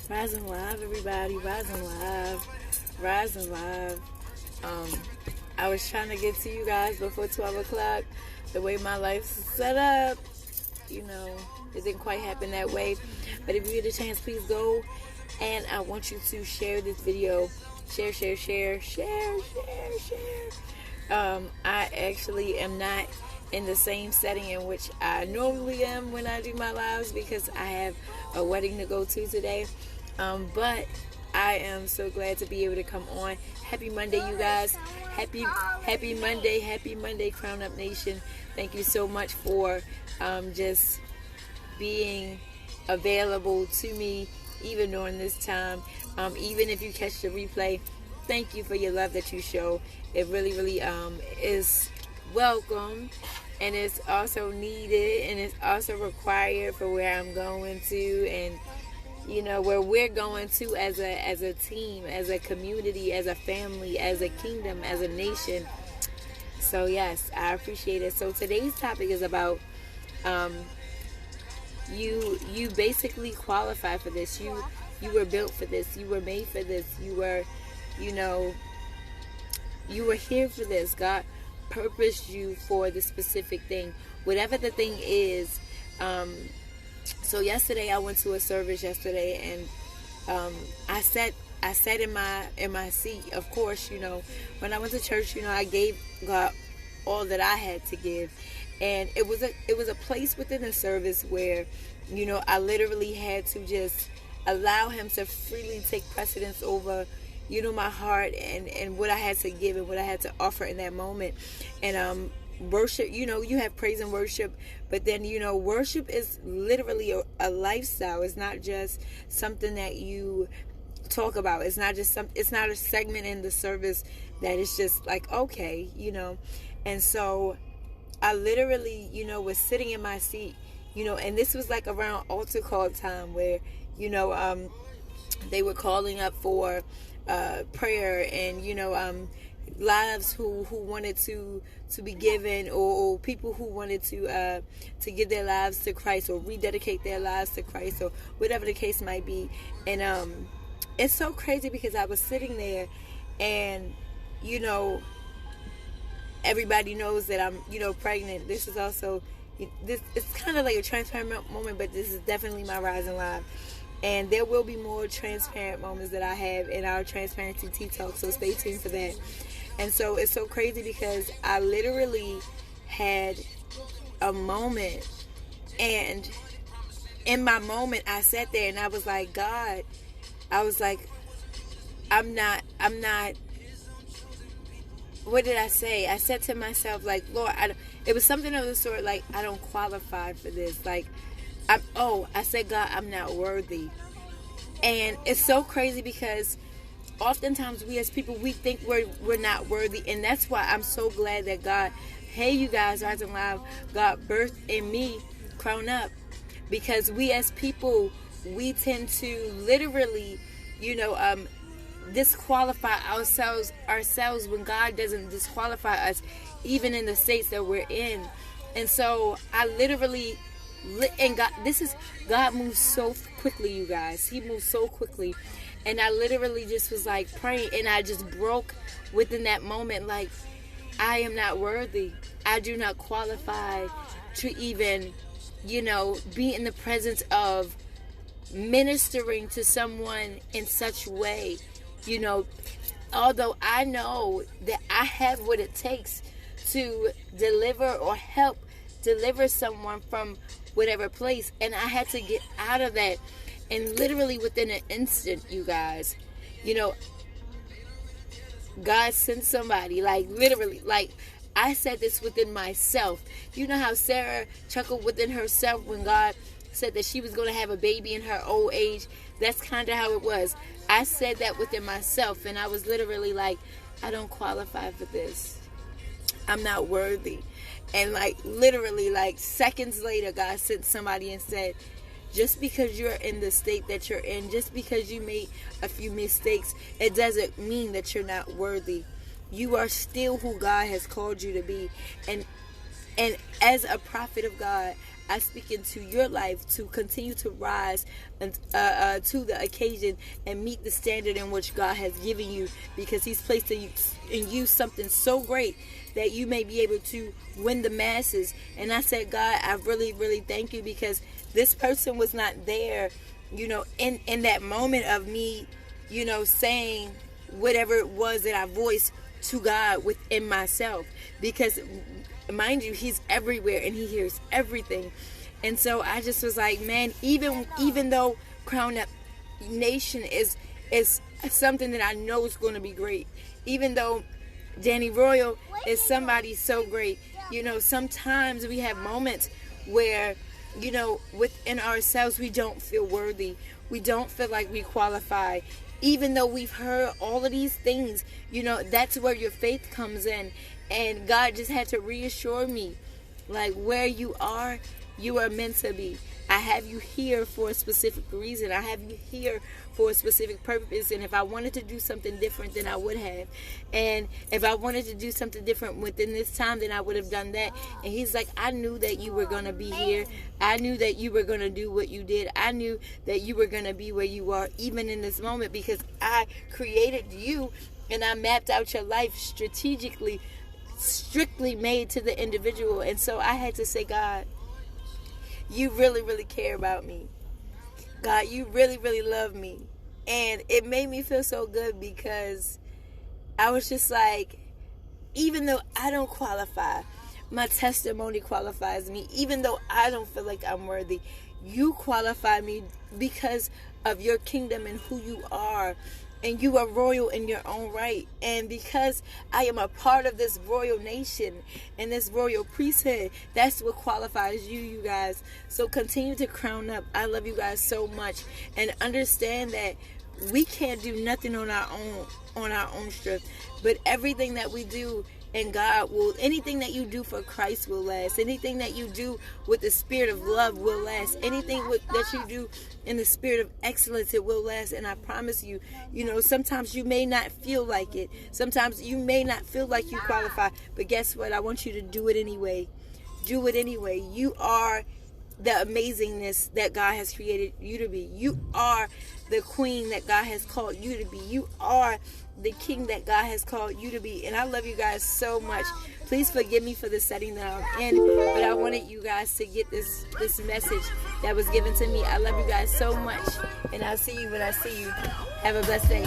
Rising live, everybody. Rising live. Rising live. I was trying to get to you guys before 12 o'clock. The way my life's set up, it didn't quite happen that way. But if you get a chance, please go. And I want you to share this video. Share. I actually am not in the same setting in which I normally am when I do my lives because I have a wedding to go to today. But I am so glad to be able to come on. Happy Monday, you guys. Happy Monday, Crown Up Nation. Thank you so much for just being available to me even during this time. Even if you catch the replay, thank you for your love that you show. It really is welcome, and it's also needed, and it's also required for where I'm going to, and where we're going to as a team, as a community, as a family, as a kingdom, as a nation. So yes, I appreciate it. So today's topic is about you basically qualify for this. You were built for this. You were made for this. You were here for this. God purposed you for the specific thing, whatever the thing is. So yesterday I went to a service and I sat in my seat. Of course, when I went to church, I gave God all that I had to give, and it was a place within the service where I literally had to just allow Him to freely take precedence over my heart and what I had to give and what I had to offer in that moment. And worship, you have praise and worship, but then worship is literally a lifestyle. It's not just something that you talk about. It's not a segment in the service that is just like, okay, and so I literally was sitting in my seat, and this was like around altar call time where they were calling up for prayer, and lives who wanted to be given, or people who wanted to give their lives to Christ, or rededicate their lives to Christ, or whatever the case might be. And it's so crazy because I was sitting there, and everybody knows that I'm pregnant. This is also it's kind of like a transparent moment, but this is definitely my rising live. And there will be more transparent moments that I have in our Transparency Tea Talk, so stay tuned for that. And so it's so crazy because I literally had a moment, and in my moment I sat there and I was like, God, I'm not, what did I say? I said to myself, like, Lord, it was something of the sort, like, I don't qualify for this. Like, I said, God, I'm not worthy. And it's so crazy because oftentimes we as people, we think we're not worthy. And that's why I'm so glad that God, hey, you guys, Rising Live, God birthed in me Crown Up. Because we as people, we tend to literally, disqualify ourselves when God doesn't disqualify us, even in the states that we're in. And so I literally, and God moves so quickly, you guys. He moves so quickly. And I literally just was like praying, and I just broke within that moment, like, I am not worthy. I do not qualify to even, be in the presence of ministering to someone in such way. Although I know that I have what it takes to deliver or help deliver someone from whatever place, and I had to get out of that. And literally within an instant, you guys, God sent somebody, like, literally, like, I said this within myself. You know how Sarah chuckled within herself when God said that she was going to have a baby in her old age? That's kind of how it was. I said that within myself, and I was literally like, I don't qualify for this. I'm not worthy. And like literally like seconds later, God sent somebody and said, just because you're in the state that you're in, just because you made a few mistakes, it doesn't mean that you're not worthy. You are still who God has called you to be. And as a prophet of God, I speak into your life to continue to rise and, to the occasion and meet the standard in which God has given you, because He's placed in you something so great that you may be able to win the masses. And I said, God, I really, really thank you, because this person was not there, in that moment of me, saying whatever it was that I voiced to God within myself, because mind you, He's everywhere and He hears everything. And so I just was like, man, even though Crown Up Nation is something that I know is going to be great, even though Danny Royal is somebody so great, sometimes we have moments where, within ourselves, we don't feel worthy. We don't feel like we qualify. Even though we've heard all of these things, that's where your faith comes in. And God just had to reassure me, like, where you are meant to be. I have you here for a specific reason. I have you here for a specific purpose. And if I wanted to do something different, then I would have. And if I wanted to do something different within this time, then I would have done that. And He's like, I knew that you were going to be here. I knew that you were going to do what you did. I knew that you were going to be where you are, even in this moment, because I created you and I mapped out your life strategically, strictly made to the individual. And so I had to say, God, you really, really care about me. God, you really, really love me. And it made me feel so good, because I was just like, even though I don't qualify, my testimony qualifies me. Even though I don't feel like I'm worthy, you qualify me because of your kingdom and who you are. And you are royal in your own right. And because I am a part of this royal nation and this royal priesthood, that's what qualifies you guys. So continue to crown up. I love you guys so much. And understand that we can't do nothing on our own strength. But everything that we do in God anything that you do for Christ will last. Anything that you do with the spirit of love will last. Anything that you do in the spirit of excellence, it will last. And I promise you, sometimes you may not feel like it. Sometimes you may not feel like you qualify. But guess what? I want you to do it anyway. Do it anyway. You are the amazingness that God has created you to be. You are the queen that God has called you to be. You are the king that God has called you to be. And I love you guys so much. Please forgive me for the setting that I'm in, but I wanted you guys to get this message that was given to me. I love you guys so much, and I'll see you when I see you. Have a blessed day.